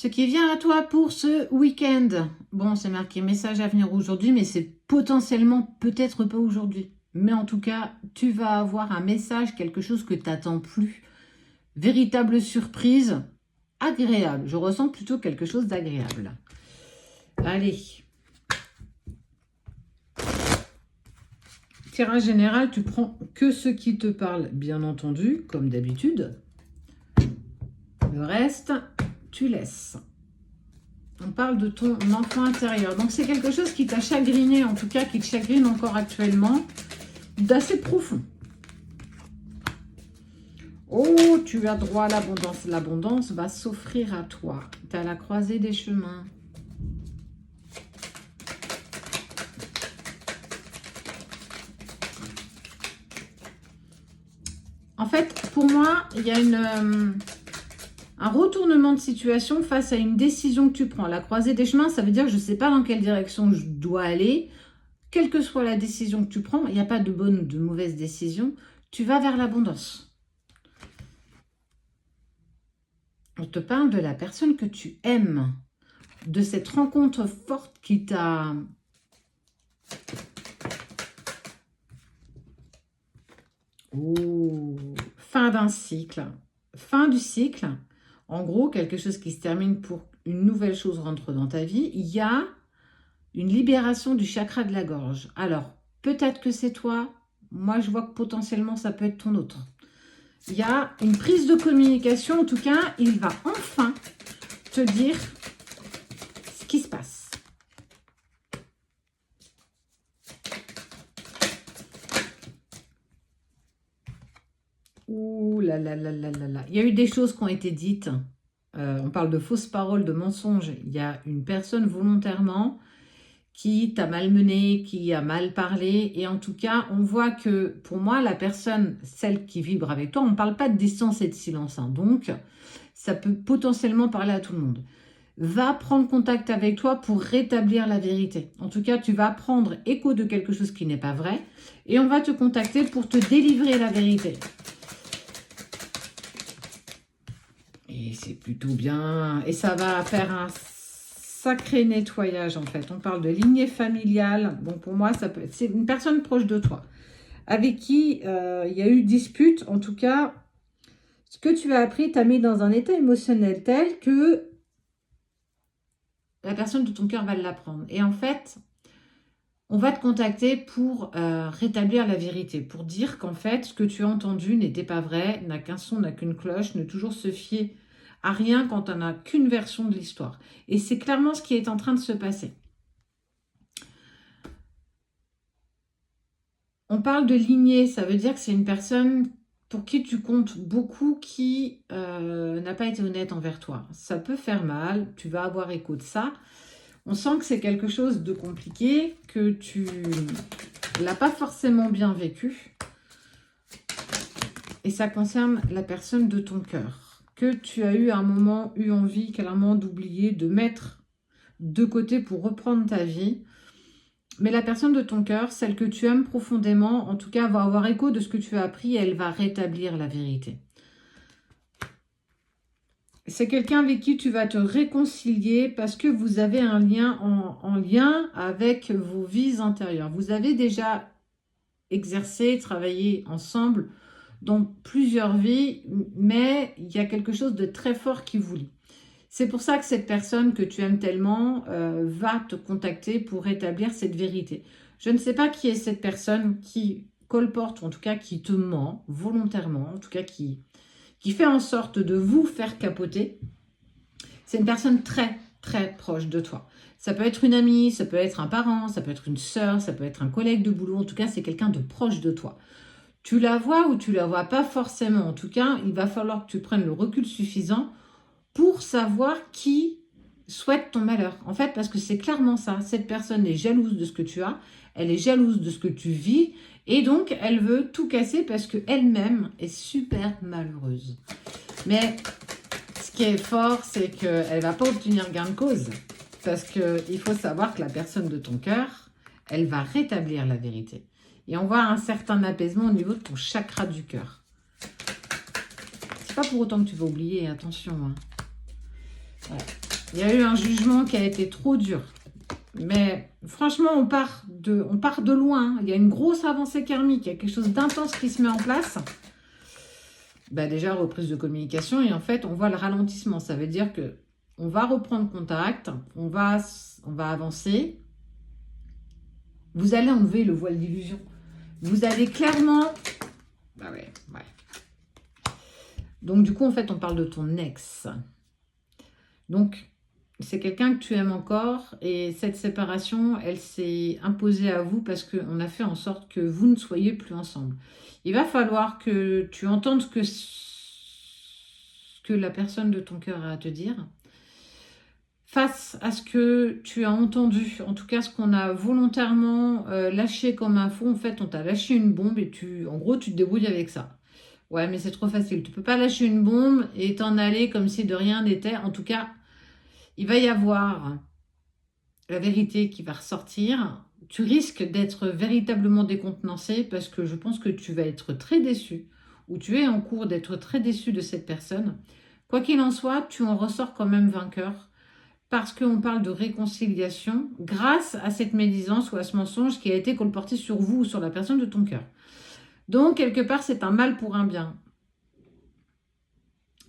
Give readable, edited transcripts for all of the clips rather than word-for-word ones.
Ce qui vient à toi pour ce week-end. Bon, c'est marqué message à venir aujourd'hui, mais c'est potentiellement peut-être pas aujourd'hui. Mais en tout cas, tu vas avoir un message, quelque chose que tu n'attends plus. Véritable surprise, agréable. Je ressens plutôt quelque chose d'agréable. Allez. Tirage général, tu prends que ce qui te parle, bien entendu, comme d'habitude. Le reste, tu laisses. On parle de ton enfant intérieur. Donc, c'est quelque chose qui t'a chagriné, en tout cas, qui te chagrine encore actuellement, d'assez profond. Oh, tu as droit à l'abondance. L'abondance va s'offrir à toi. Tu es à la croisée des chemins. En fait, pour moi, il y a un retournement de situation face à une décision que tu prends. La croisée des chemins, ça veut dire que je ne sais pas dans quelle direction je dois aller. Quelle que soit la décision que tu prends, il n'y a pas de bonne ou de mauvaise décision. Tu vas vers l'abondance. On te parle de la personne que tu aimes, de cette rencontre forte qui t'a... Oh, fin d'un cycle. Fin du cycle. En gros, quelque chose qui se termine pour une nouvelle chose rentre dans ta vie. Il y a une libération du chakra de la gorge. Alors, peut-être que c'est toi. Moi, je vois que potentiellement, ça peut être ton autre. Il y a une prise de communication. En tout cas, il va enfin te dire ce qui se passe. Ouh là là là là là là. Il y a eu des choses qui ont été dites. On parle de fausses paroles, de mensonges. Il y a une personne volontairement qui t'a malmené, qui a mal parlé. Et en tout cas, on voit que pour moi, la personne, celle qui vibre avec toi, on ne parle pas de distance et de silence. Hein, donc, ça peut potentiellement parler à tout le monde. Va prendre contact avec toi pour rétablir la vérité. En tout cas, tu vas prendre écho de quelque chose qui n'est pas vrai. Et on va te contacter pour te délivrer la vérité. Et c'est plutôt bien. Et ça va faire un sacré nettoyage en fait. On parle de lignée familiale. Bon, pour moi, ça peut être... C'est une personne proche de toi avec qui il y a eu dispute. En tout cas, ce que tu as appris t'a mis dans un état émotionnel tel que la personne de ton cœur va l'apprendre. Et en fait, on va te contacter pour rétablir la vérité, pour dire qu'en fait, ce que tu as entendu n'était pas vrai, n'a qu'un son, n'a qu'une cloche, ne toujours se fier à rien quand on n'a qu'une version de l'histoire. Et c'est clairement ce qui est en train de se passer. On parle de lignée, ça veut dire que c'est une personne pour qui tu comptes beaucoup qui n'a pas été honnête envers toi. Ça peut faire mal, tu vas avoir écho de ça. On sent que c'est quelque chose de compliqué, que tu l'as pas forcément bien vécu. Et ça concerne la personne de ton cœur. Que tu as eu à un moment, eu envie clairement d'oublier, de mettre de côté pour reprendre ta vie. Mais la personne de ton cœur, celle que tu aimes profondément, en tout cas, va avoir écho de ce que tu as appris et elle va rétablir la vérité. C'est quelqu'un avec qui tu vas te réconcilier parce que vous avez un lien en lien avec vos vies antérieures. Vous avez déjà exercé, travaillé ensemble dans plusieurs vies, mais il y a quelque chose de très fort qui vous lie. C'est pour ça que cette personne que tu aimes tellement va te contacter pour rétablir cette vérité. Je ne sais pas qui est cette personne qui colporte, ou en tout cas qui te ment volontairement, en tout cas qui fait en sorte de vous faire capoter. C'est une personne très, très proche de toi. Ça peut être une amie, ça peut être un parent, ça peut être une sœur, ça peut être un collègue de boulot. En tout cas, c'est quelqu'un de proche de toi. Tu la vois ou tu la vois pas forcément. En tout cas, il va falloir que tu prennes le recul suffisant pour savoir qui souhaite ton malheur. En fait, parce que c'est clairement ça. Cette personne est jalouse de ce que tu as, elle est jalouse de ce que tu vis, et donc elle veut tout casser parce qu'elle-même est super malheureuse. Mais ce qui est fort, c'est qu'elle ne va pas obtenir gain de cause. Parce qu'il faut savoir que la personne de ton cœur, elle va rétablir la vérité. Et on voit un certain apaisement au niveau de ton chakra du cœur. C'est pas pour autant que tu vas oublier, attention. Hein. Voilà. Il y a eu un jugement qui a été trop dur. Mais franchement, on part de loin. Il y a une grosse avancée karmique. Il y a quelque chose d'intense qui se met en place. Bah déjà, reprise de communication. Et en fait, on voit le ralentissement. Ça veut dire que on va reprendre contact. On va avancer. Vous allez enlever le voile d'illusion. Vous allez clairement... Bah ouais. Donc, du coup, en fait, on parle de ton ex. Donc, c'est quelqu'un que tu aimes encore et cette séparation, elle s'est imposée à vous parce qu'on a fait en sorte que vous ne soyez plus ensemble. Il va falloir que tu entendes ce que la personne de ton cœur a à te dire. Face à ce que tu as entendu, en tout cas ce qu'on a volontairement lâché comme info, en fait on t'a lâché une bombe et en gros tu te débrouilles avec ça. Ouais mais c'est trop facile, tu peux pas lâcher une bombe et t'en aller comme si de rien n'était. En tout cas, il va y avoir la vérité qui va ressortir. Tu risques d'être véritablement décontenancé parce que je pense que tu vas être très déçu ou tu es en cours d'être très déçu de cette personne. Quoi qu'il en soit, tu en ressors quand même vainqueur parce qu'on parle de réconciliation grâce à cette médisance ou à ce mensonge qui a été colporté sur vous ou sur la personne de ton cœur. Donc, quelque part, c'est un mal pour un bien.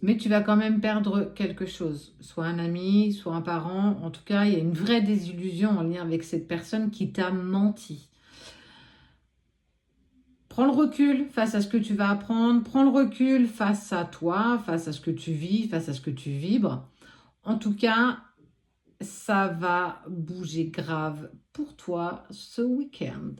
Mais tu vas quand même perdre quelque chose, soit un ami, soit un parent. En tout cas, il y a une vraie désillusion en lien avec cette personne qui t'a menti. Prends le recul face à ce que tu vas apprendre. Prends le recul face à toi, face à ce que tu vis, face à ce que tu vibres. En tout cas, ça va bouger grave pour toi ce week-end.